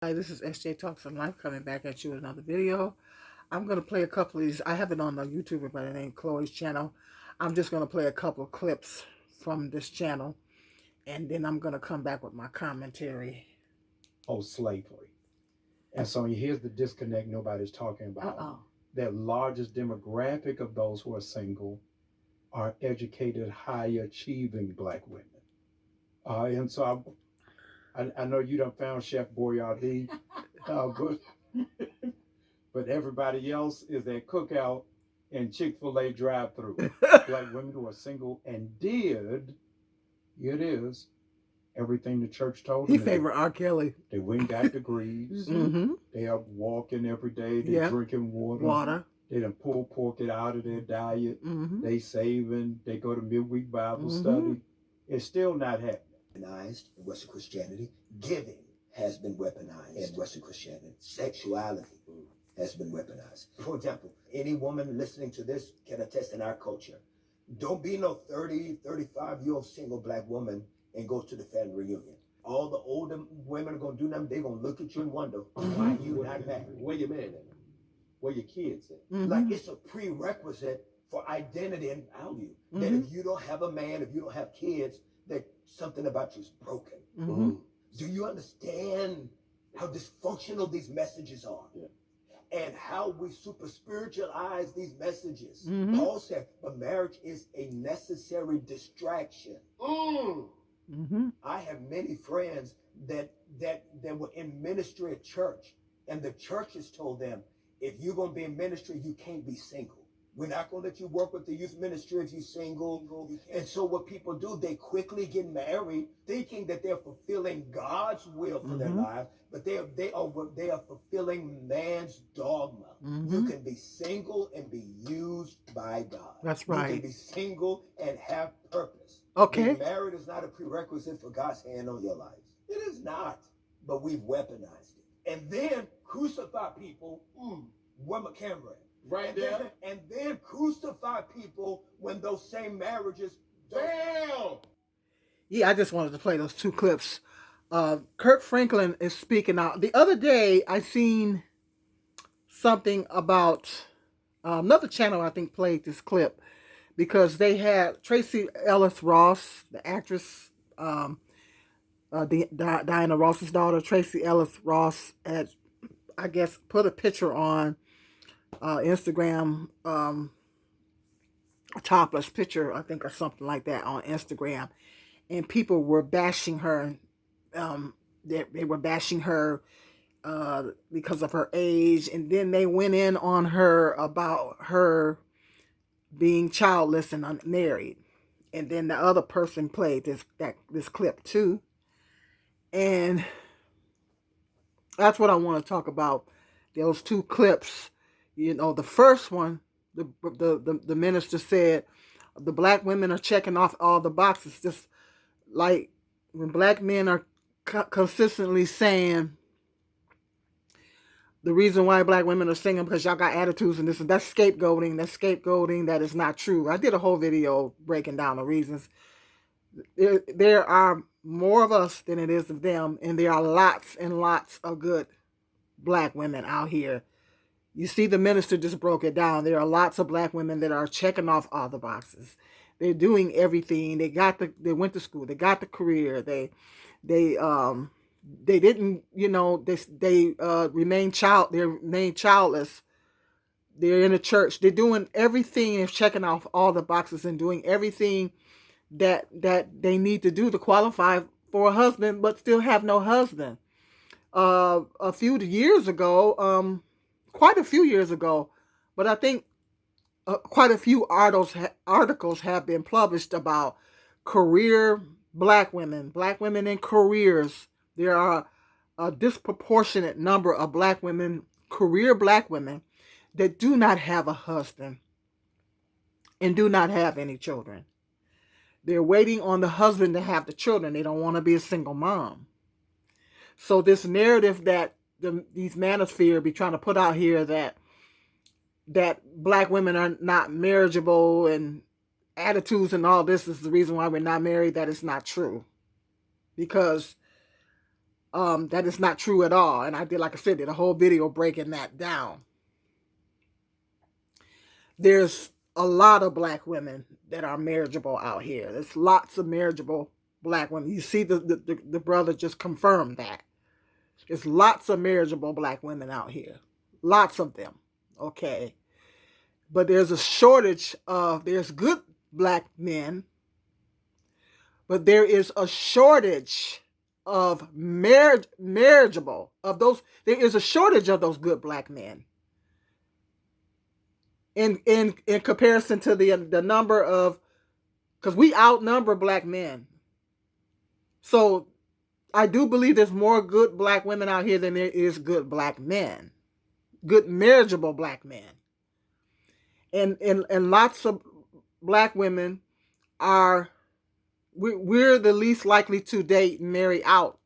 Hi, this is SJ Talks on Life coming back at you with another video. I'm going to play a couple of these. I have it on a YouTuber by the name Chloe's channel. I'm just going to play a couple of clips from this channel, and then I'm going to come back with my commentary. Oh, slavery. And so here's the disconnect nobody's talking about. The largest demographic of those who are single are educated, high achieving Black women. And so I know you done found Chef Boyardee, but everybody else is at cookout and Chick-fil-A drive-through. Black women who are single and did, here it is, everything the church told them. He favored R. Kelly. They went and got degrees. They are walking every day. They're drinking water. They done pull pork it out of their diet. They saving. They go to midweek Bible study. It's still not happening. Weaponized in Western Christianity. Giving has been weaponized in Western Christianity. Sexuality has been weaponized. For example, any woman listening to this can attest in our culture. Don't be no 30, 35-year-old single Black woman and go to the family reunion. All the older women are going to do them. They're going to look at you and wonder, why you not married? Where your man at? Where your kids at? Like it's a prerequisite for identity and value. That if you don't have a man, if you don't have kids, that something about you is broken. Do you understand how dysfunctional these messages are? And how we super spiritualize these messages? Paul said, but marriage is a necessary distraction. I have many friends that were in ministry at church, and the church has told them, if you're going to be in ministry, you can't be single. We're not going to let you work with the youth ministry if you're single. And so what people do, they quickly get married thinking that they're fulfilling God's will for their lives, but they are fulfilling man's dogma. You can be single and be used by God. That's right. You can be single and have purpose. Okay. Being married is not a prerequisite for God's hand on your life. It is not. But we've weaponized it. And then crucify people. Where my camera at? Right there. And then crucify people when those same marriages fail. Yeah, I just wanted to play those two clips. Kirk Franklin is speaking out. The other day, I seen something about another channel, I think, played this clip because they had Tracy Ellis Ross, the actress, Diana Ross's daughter, Tracy Ellis Ross, had, I guess, put a picture on Instagram, a topless picture, I think, or something like that on Instagram, and people were bashing her. They were bashing her because of her age, and then they went in on her about her being childless and unmarried. And then the other person played this clip too, and that's what I want to talk about. Those two clips. You know, the first one, the minister said, the Black women are checking off all the boxes. Just like when Black men are consistently saying the reason why Black women are singing because y'all got attitudes and this and that's scapegoating. That's scapegoating. That is not true. I did a whole video breaking down the reasons. There are more of us than it is of them, and there are lots and lots of good Black women out here. You see, the minister just broke it down. There are lots of Black women that are checking off all the boxes. They're doing everything. They went to school. They got the career. They didn't, you know, they remain childless. They're in the church. They're doing everything and checking off all the boxes and doing everything that they need to do to qualify for a husband, but still have no husband. A few years ago, quite a few years ago, but I think quite a few articles have been published about career Black women in careers. There are a disproportionate number of Black women, career Black women, that do not have a husband and do not have any children. They're waiting on the husband to have the children. They don't want to be a single mom. So this narrative that these manosphere be trying to put out here that Black women are not marriageable and attitudes and all this is the reason why we're not married, that is not true. Because that is not true at all. And I did, like I said, did a whole video breaking that down. There's a lot of black women that are marriageable out here. There's lots of marriageable black women. You see, the brother just confirmed that. There's lots of marriageable black women out here. Lots of them. Okay. But there's a shortage of, there's good black men, but there is a shortage of marriageable, of those, there is a shortage of those good black men. In comparison to the number of, because we outnumber black men. So I do believe there's more good black women out here than there is good black men. Good marriageable black men. And lots of black women are, we're the least likely to date and marry out,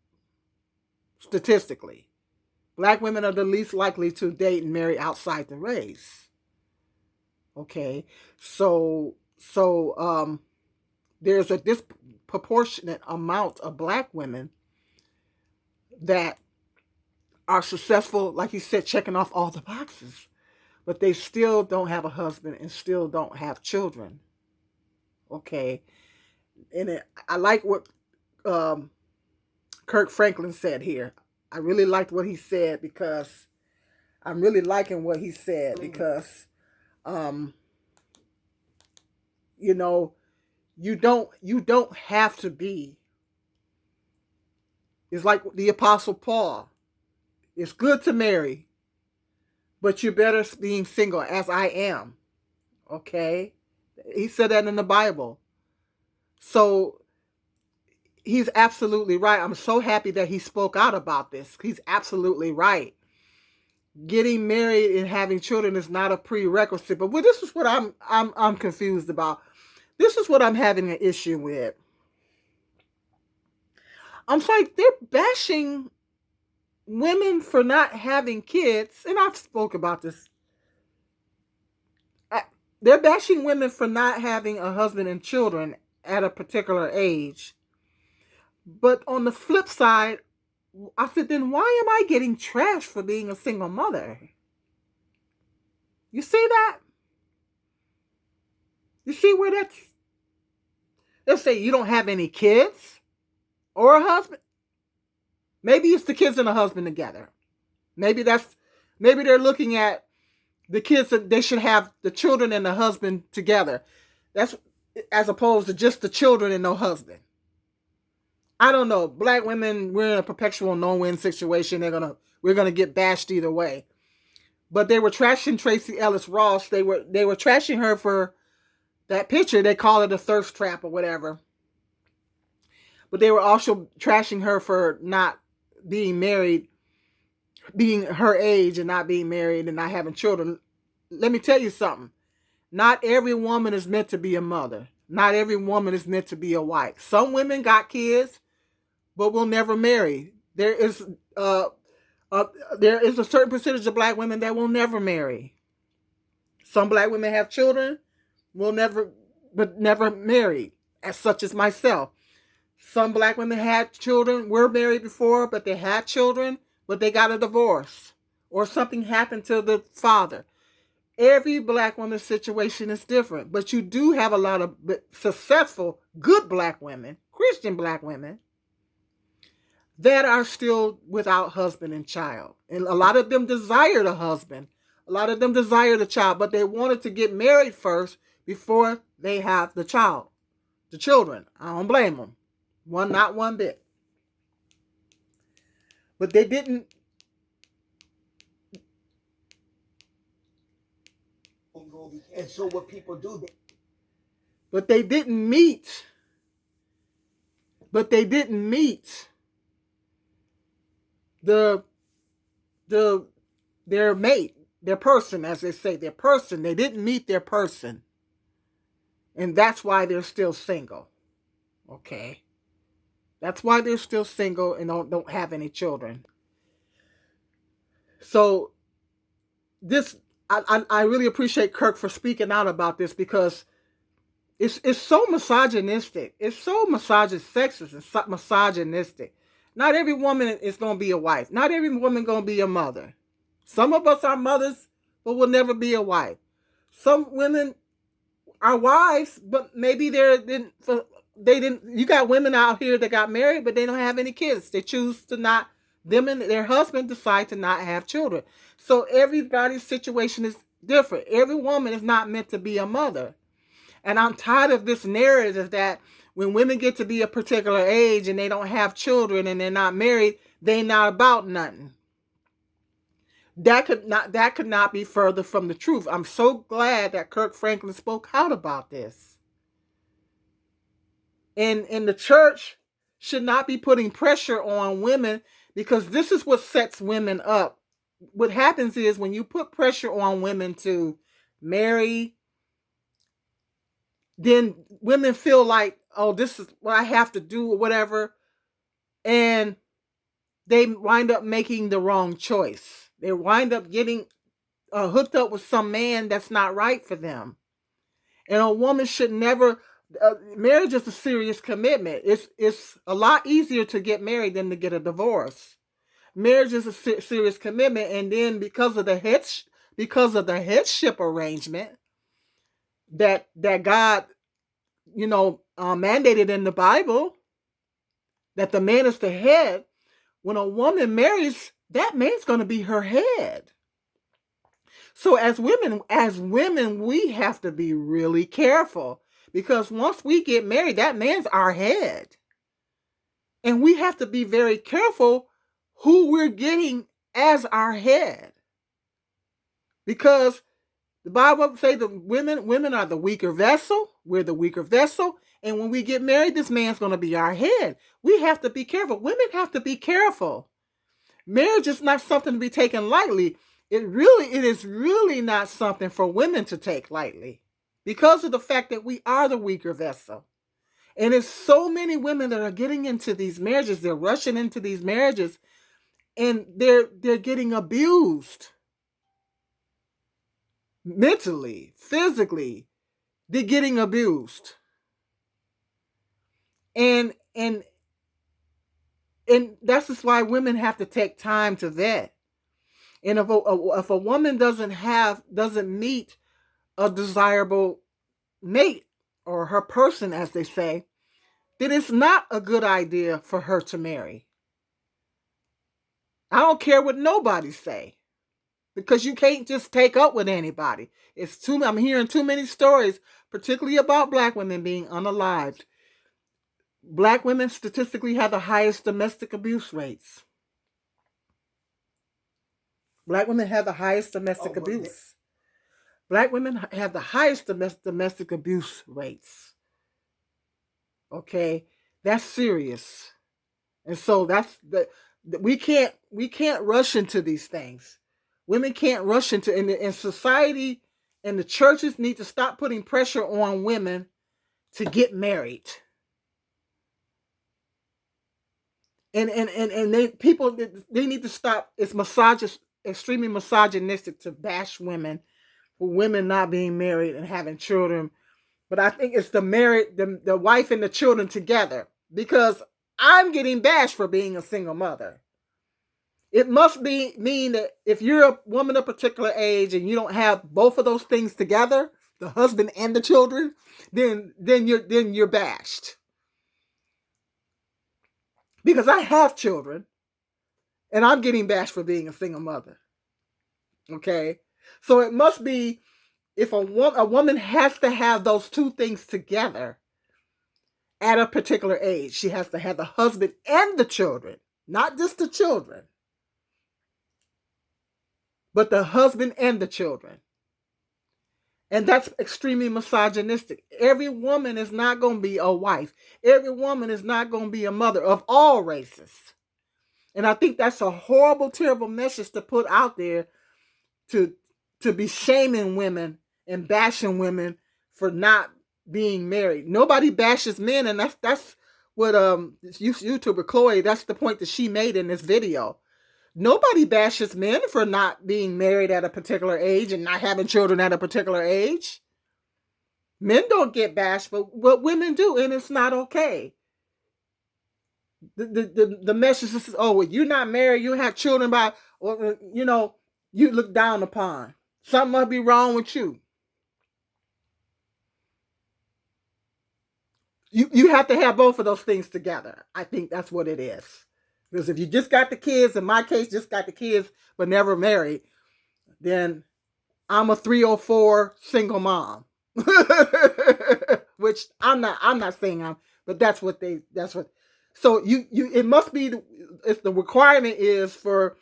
statistically. Black women are the least likely to date and marry outside the race. Okay, so there's a disproportionate amount of black women that are successful, like you said, checking off all the boxes, but they still don't have a husband and still don't have children. Okay, and I like what Kirk Franklin said here. I really liked what he said, because I'm really liking what he said, because you know, you don't have to be. It's like the Apostle Paul. It's good to marry, but you're better being single, as I am. Okay? He said that in the Bible. So he's absolutely right. I'm so happy that he spoke out about this. He's absolutely right. Getting married and having children is not a prerequisite. But this is what I'm confused about. This is what I'm having an issue with. I'm like, they're bashing women for not having kids, and I've spoke about this. They're bashing women for not having a husband and children at a particular age. But on the flip side, I said, then why am I getting trashed for being a single mother? You see that? You see where that's... They'll say you don't have any kids or a husband. Maybe it's the kids and the husband together. Maybe they're looking at the kids, that they should have the children and the husband together. That's as opposed to just the children and no husband. I don't know. Black women, we're in a perpetual no-win situation. We're gonna get bashed either way. But they were trashing Tracy Ellis Ross. They were trashing her for that picture. They call it a thirst trap or whatever. But they were also trashing her for not being married, being her age and not being married and not having children. Let me tell you something. Not every woman is meant to be a mother. Not every woman is meant to be a wife. Some women got kids, but will never marry. There is a certain percentage of black women that will never marry. Some black women have children, but never married, as such as myself. Some black women had children, were married before, but they had children, but they got a divorce, or something happened to the father. Every black woman's situation is different, but you do have a lot of successful, good black women, Christian black women, that are still without husband and child. And a lot of them desired a husband. A lot of them desired a child, but they wanted to get married first before they have the children. I don't blame them. Not one bit. But they didn't. And so what people do, But they didn't meet their mate, their person, as they say, their person. They didn't meet their person. And that's why they're still single. Okay? That's why they're still single and don't have any children. So this, I really appreciate Kirk for speaking out about this, because it's so misogynistic. It's so sexist and misogynistic. Not every woman is going to be a wife. Not every woman going to be a mother. Some of us are mothers, but will never be a wife. Some women are wives, but maybe they didn't. You got women out here that got married, but they don't have any kids. They choose to not. Them and their husband decide to not have children. So everybody's situation is different. Every woman is not meant to be a mother. And I'm tired of this narrative that when women get to be a particular age and they don't have children and they're not married, they not about nothing. That could not be further from the truth. I'm so glad that Kirk Franklin spoke out about this. And the church should not be putting pressure on women, because this is what sets women up. What happens is when you put pressure on women to marry, then women feel like, oh, this is what I have to do or whatever. And they wind up making the wrong choice. They wind up getting hooked up with some man that's not right for them. And a woman should never, marriage is a serious commitment. It's a lot easier to get married than to get a divorce. Marriage is a serious commitment. And then because of the headship arrangement that God, mandated in the Bible, that the man is the head, when a woman marries, that man's going to be her head. So as women, we have to be really careful, because once we get married, that man's our head. And we have to be very careful who we're getting as our head. Because the Bible says that women are the weaker vessel. We're the weaker vessel. And when we get married, this man's going to be our head. We have to be careful. Women have to be careful. Marriage is not something to be taken lightly. It is really not something for women to take lightly, because of the fact that we are the weaker vessel. And there's so many women that are getting into these marriages. They're rushing into these marriages, and they're getting abused. Mentally, physically, they're getting abused. And that's just why women have to take time to vet. And if a woman doesn't meet a desirable mate, or her person, as they say, then it's not a good idea for her to marry. I don't care what nobody say, because you can't just take up with anybody. I'm hearing too many stories, particularly about black women being unalived. Black women statistically have the highest domestic abuse rates. Black women have the highest domestic abuse. Black women have the highest domestic abuse rates. Okay, that's serious. And so we can't rush into these things. Women can't rush into, and society and the churches need to stop putting pressure on women to get married. And they need to stop. It's extremely misogynistic to bash women for women not being married and having children. But I think it's the wife and the children together, because I'm getting bashed for being a single mother. It must mean that if you're a woman of a particular age and you don't have both of those things together, the husband and the children, then you're bashed. Because I have children, and I'm getting bashed for being a single mother. Okay? So it must be, if a woman has to have those two things together at a particular age. She has to have the husband and the children, not just the children, but the husband and the children. And that's extremely misogynistic. Every woman is not going to be a wife. Every woman is not going to be a mother, of all races. And I think that's a horrible, terrible message to put out there, to be shaming women and bashing women for not being married. Nobody bashes men, and that's what YouTuber Chloe, that's the point that she made in this video. Nobody bashes men for not being married at a particular age and not having children at a particular age. Men don't get bashed, but women do, and it's not okay. the message is, oh, well, you're not married, you have children by, or, you look down upon. Something must be wrong with you. You have to have both of those things together. I think that's what it is. Because if you just got the kids, in my case, just got the kids but never married, then I'm a 304 single mom. Which I'm not saying but that's what. So it must be, if the requirement is for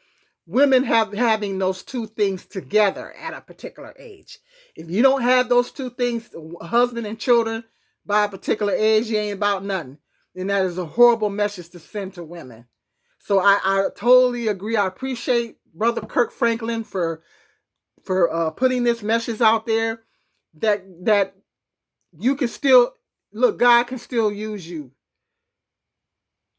women having those two things together at a particular age. If you don't have those two things, husband and children, by a particular age, you ain't about nothing. And that is a horrible message to send to women. So I totally agree. I appreciate Brother Kirk Franklin for putting this message out there, that you can still, look, God can still use you.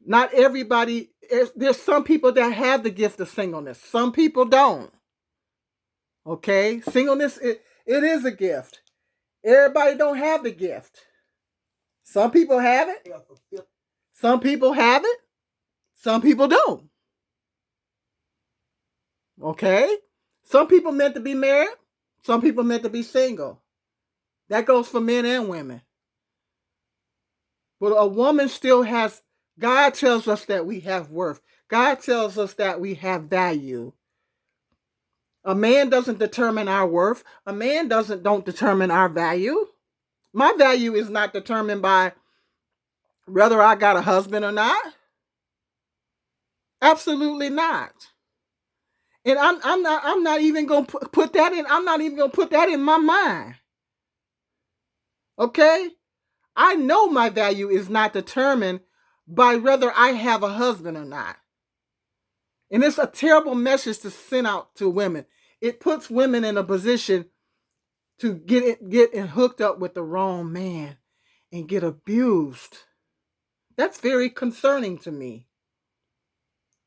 Not everybody, there's some people that have the gift of singleness. Some people don't. Okay? Singleness, it is a gift. Everybody don't have the gift. Some people have it. Some people have it. Some people don't. Okay? Some people meant to be married. Some people meant to be single. That goes for men and women. But a woman still has, God tells us that we have worth. God tells us that we have value. A man doesn't determine our worth. A man don't determine our value. My value is not determined by whether I got a husband or not. Absolutely not. And I'm not even gonna put that in. I'm not even gonna put that in my mind. Okay? I know my value is not determined by whether I have a husband or not. And it's a terrible message to send out to women. It puts women in a position to get hooked up with the wrong man and get abused. That's very concerning to me.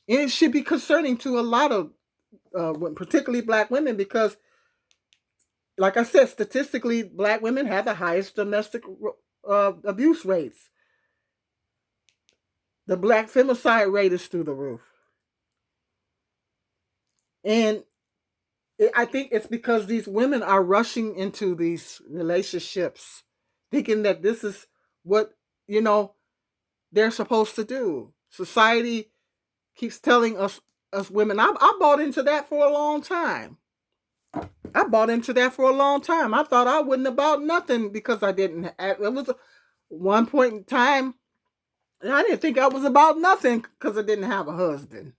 And it should be concerning to a lot of, particularly black women, because, like I said, statistically, black women have the highest domestic abuse rates. The black femicide rate is through the roof. And I think it's because these women are rushing into these relationships thinking that this is what, they're supposed to do. Society keeps telling us women. I bought into that for a long time. I thought I wouldn't about nothing because I didn't. It was one point in time, and I didn't think I was about nothing because I didn't have a husband.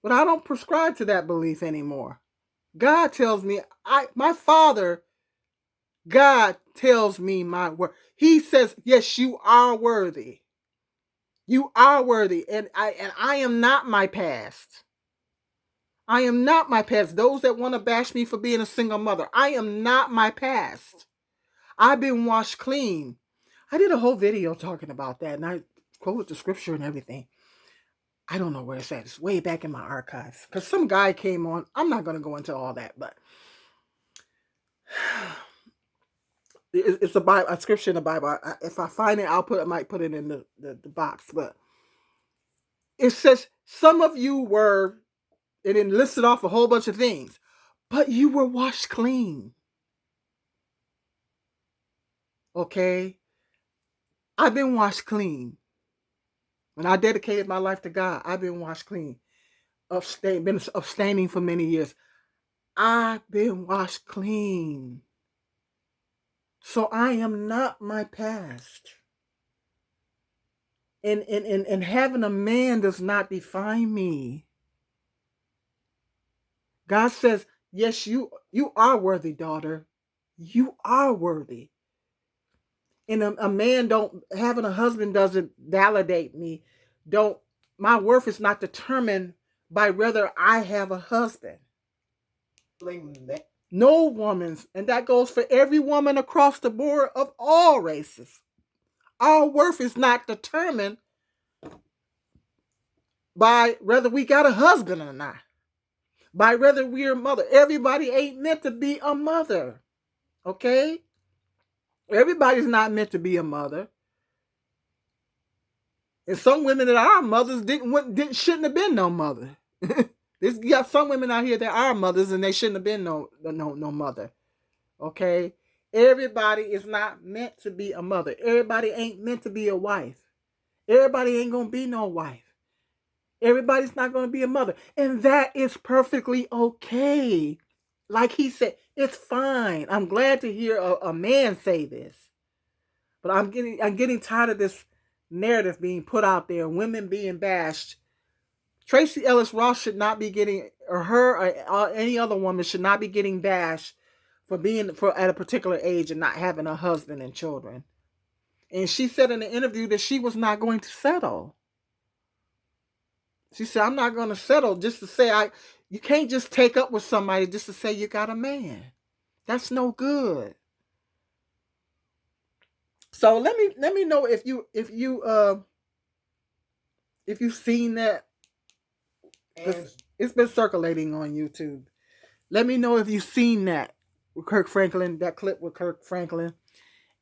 But I don't prescribe to that belief anymore. God tells me, God tells me my word. He says, yes, you are worthy. You are worthy. And I am not my past. I am not my past. Those that want to bash me for being a single mother, I am not my past. I've been washed clean. I did a whole video talking about that, and I quoted the scripture and everything. I don't know where it's at. It's way back in my archives. Because some guy came on. I'm not going to go into all that, but it's a scripture in the Bible. If I find it, I might put it in the box. But it says, some of you were, and it listed off a whole bunch of things, but you were washed clean. Okay? I've been washed clean. When I dedicated my life to God, I've been washed clean. Been abstaining for many years. I've been washed clean. So I am not my past. And having a man does not define me. God says, yes, you are worthy, daughter. You are worthy. And a man having a husband doesn't validate me. My worth is not determined by whether I have a husband. No woman's, and that goes for every woman across the board of all races. Our worth is not determined by whether we got a husband or not. By whether we're a mother. Everybody ain't meant to be a mother. Okay? Everybody's not meant to be a mother. And some women that are mothers shouldn't have been no mother. There's got some women out here that are mothers and they shouldn't have been no mother. Okay? Everybody is not meant to be a mother. Everybody ain't meant to be a wife. Everybody ain't gonna be no wife. Everybody's not gonna be a mother. And that is perfectly okay. Like he said, it's fine. I'm glad to hear a man say this. But I'm getting tired of this narrative being put out there, women being bashed. Tracy Ellis Ross should not be getting, or her or any other woman should not be getting bashed for being at a particular age and not having a husband and children. And she said in the interview that she was not going to settle. She said, I'm not going to settle just to say you can't just take up with somebody just to say you got a man. That's no good. So let me know if you've seen that. It's been circulating on YouTube. Let me know if you've seen that with Kirk Franklin, that clip with Kirk Franklin.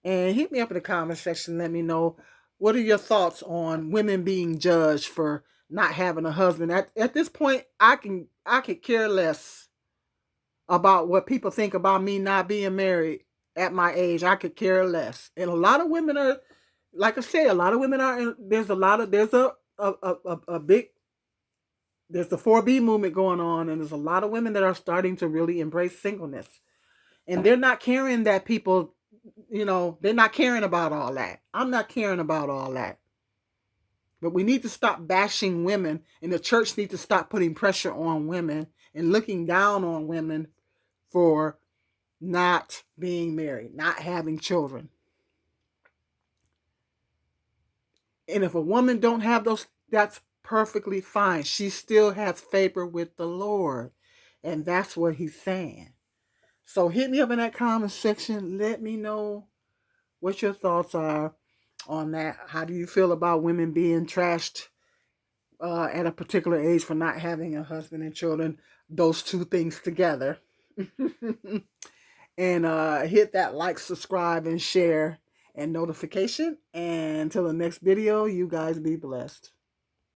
And hit me up in the comment section. Let me know, what are your thoughts on women being judged for not having a husband? At this point, I could care less about what people think about me not being married at my age. I could care less. And a lot of women are, like I say, a lot of women are. There's the 4B movement going on, and there's a lot of women that are starting to really embrace singleness. And they're not caring that people, they're not caring about all that. I'm not caring about all that. But we need to stop bashing women, and the church needs to stop putting pressure on women and looking down on women for not being married, not having children. And if a woman don't have those, that's perfectly fine. She still has favor with the Lord. And that's what he's saying. So hit me up in that comment section. Let me know what your thoughts are on that. How do you feel about women being trashed at a particular age for not having a husband and children? Those two things together. And hit that like, subscribe, and share and notification. And until the next video, you guys be blessed.